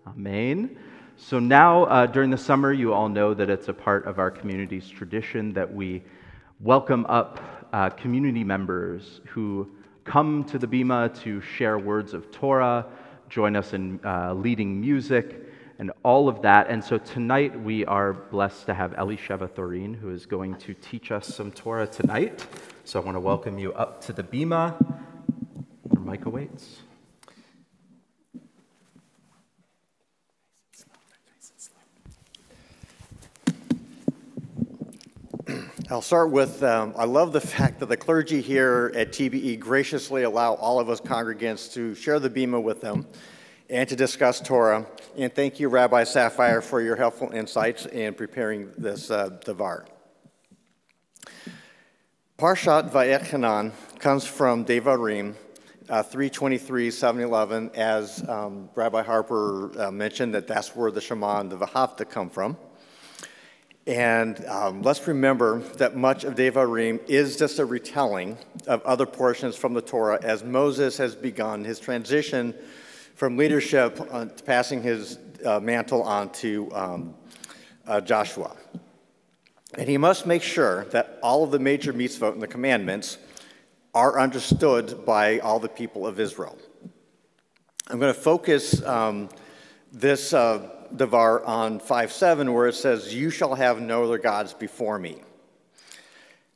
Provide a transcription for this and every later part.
Amen. So now, during the summer, you all know that it's a part of our community's tradition that we welcome up community members who come to the Bima to share words of Torah, join us in leading music, and all of that. And so tonight we are blessed to have Elisheva Thoreen, who is going to teach us some Torah tonight. So I want to welcome you up to the Bima. Your mic awaits. I'll start with, I love the fact that the clergy here at TBE graciously allow all of us congregants to share the Bima with them and to discuss Torah. And thank you, Rabbi Sapphire, for your helpful insights in preparing this Devar. Parshat Va'etchanan comes from Devarim 3:23, 7:11, as Rabbi Harper mentioned, that's where the Shema and the V'havta come from. And let's remember that much of Devarim is just a retelling of other portions from the Torah as Moses has begun his transition from leadership to passing his mantle on to Joshua. And he must make sure that all of the major mitzvot and the commandments are understood by all the people of Israel. I'm going to focus this Devar on 5:7, where it says, "You shall have no other gods before me."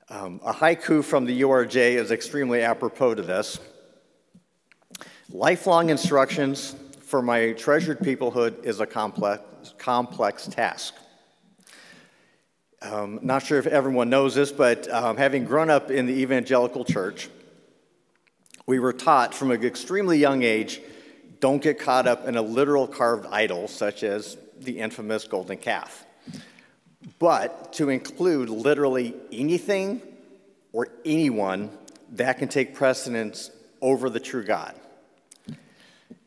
A haiku from the URJ is extremely apropos to this. Lifelong instructions for my treasured peoplehood is a complex task. Not sure if everyone knows this, but having grown up in the evangelical church, we were taught from an extremely young age, don't get caught up in a literal carved idol, such as the infamous golden calf, but to include literally anything or anyone that can take precedence over the true God.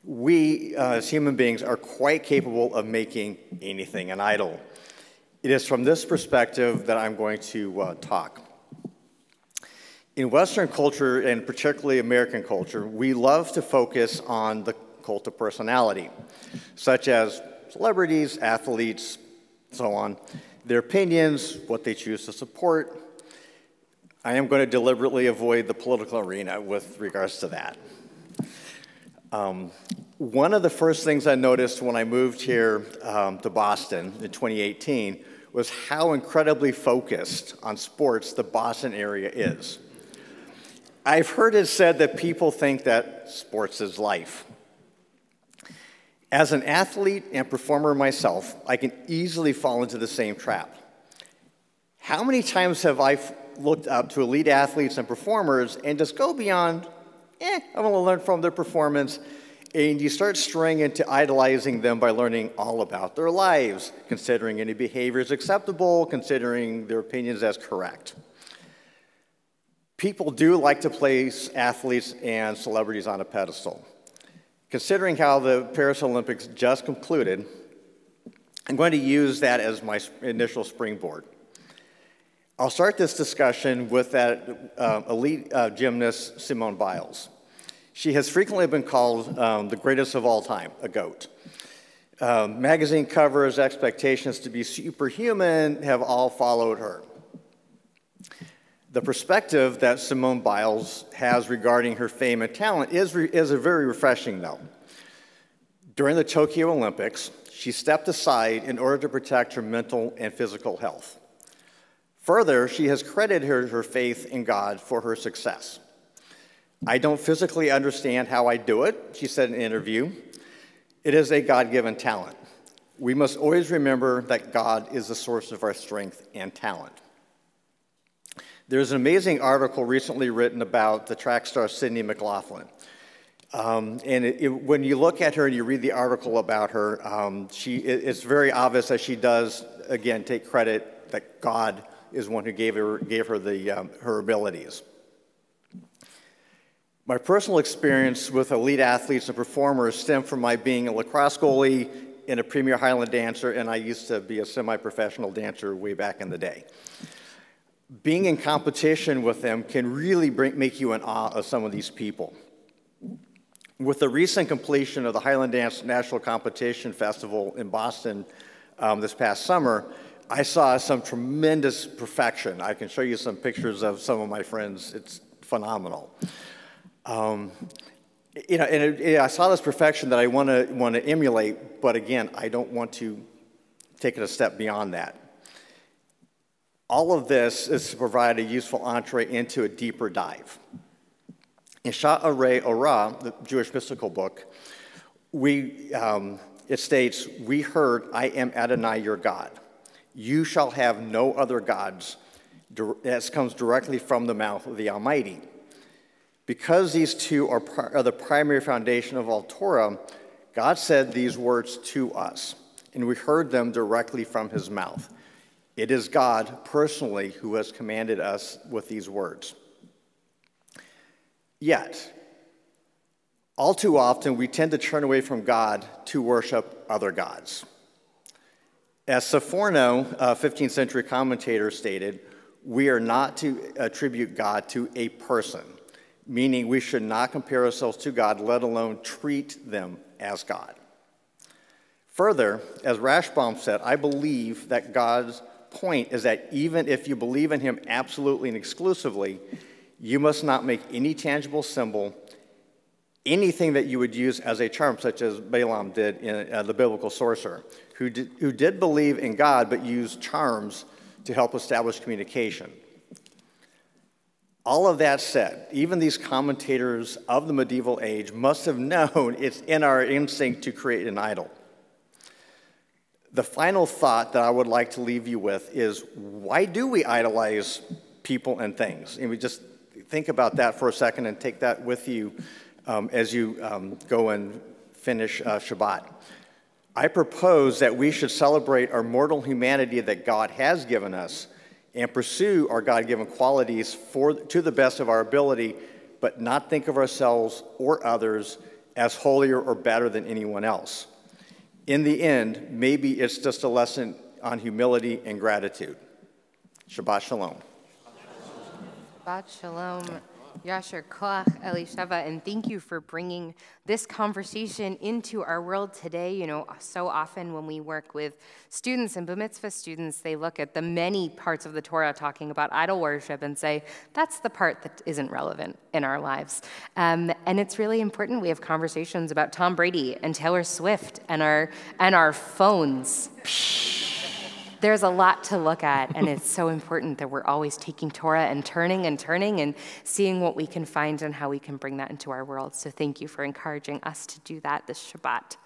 We, as human beings, are quite capable of making anything an idol. It is from this perspective that I'm going to talk. In Western culture, and particularly American culture, we love to focus on the cult of personality, such as celebrities, athletes, so on, their opinions, what they choose to support. I am going to deliberately avoid the political arena with regards to that. One of the first things I noticed when I moved here to Boston in 2018 was how incredibly focused on sports the Boston area is. I've heard it said that people think that sports is life. As an athlete and performer myself, I can easily fall into the same trap. How many times have I looked up to elite athletes and performers and just go beyond, I want to learn from their performance, and you start straying into idolizing them by learning all about their lives, considering any behaviors acceptable, considering their opinions as correct. People do like to place athletes and celebrities on a pedestal. Considering how the Paris Olympics just concluded, I'm going to use that as my initial springboard. I'll start this discussion with that elite gymnast, Simone Biles. She has frequently been called the greatest of all time, a GOAT. Magazine covers, expectations to be superhuman have all followed her. The perspective that Simone Biles has regarding her fame and talent is very refreshing, though. During the Tokyo Olympics, she stepped aside in order to protect her mental and physical health. Further, she has credited her faith in God for her success. "I don't physically understand how I do it," she said in an interview. "It is a God-given talent. We must always remember that God is the source of our strength and talent." There's an amazing article recently written about the track star Sydney McLaughlin. When you look at her and you read the article about her, it's very obvious that she does, again, take credit that God is one who gave her her abilities. My personal experience with elite athletes and performers stemmed from my being a lacrosse goalie and a premier Highland dancer, and I used to be a semi-professional dancer way back in the day. Being in competition with them can really make you in awe of some of these people. With the recent completion of the Highland Dance National Competition Festival in Boston this past summer, I saw some tremendous perfection. I can show you some pictures of some of my friends. It's phenomenal. I saw this perfection that I want to emulate, but again, I don't want to take it a step beyond that. All of this is to provide a useful entree into a deeper dive. In Sha'arei Orah, the Jewish mystical book, it states, "We heard, I am Adonai your God. You shall have no other gods." That comes directly from the mouth of the Almighty. Because these two are the primary foundation of all Torah, God said these words to us, and we heard them directly from his mouth. It is God personally who has commanded us with these words. Yet, all too often, we tend to turn away from God to worship other gods. As Sforno, a 15th century commentator, stated, we are not to attribute God to a person, meaning we should not compare ourselves to God, let alone treat them as God. Further, as Rashbaum said, I believe that God's point is that even if you believe in him absolutely and exclusively, you must not make any tangible symbol, anything that you would use as a charm, such as Balaam did in the biblical sorcerer, who did believe in God but used charms to help establish communication. All of that said, even these commentators of the medieval age must have known it's in our instinct to create an idol. The final thought that I would like to leave you with is, why do we idolize people and things? And we just think about that for a second and take that with you as you go and finish Shabbat. I propose that we should celebrate our mortal humanity that God has given us and pursue our God-given qualities to the best of our ability, but not think of ourselves or others as holier or better than anyone else. In the end, maybe it's just a lesson on humility and gratitude. Shabbat Shalom. Shabbat Shalom. Yasher Koach, Elisheva, and thank you for bringing this conversation into our world today. You know, so often when we work with students and Bar Mitzvah students, they look at the many parts of the Torah talking about idol worship and say, that's the part that isn't relevant in our lives. And it's really important we have conversations about Tom Brady and Taylor Swift and our phones. There's a lot to look at, and it's so important that we're always taking Torah and turning and seeing what we can find and how we can bring that into our world. So thank you for encouraging us to do that this Shabbat.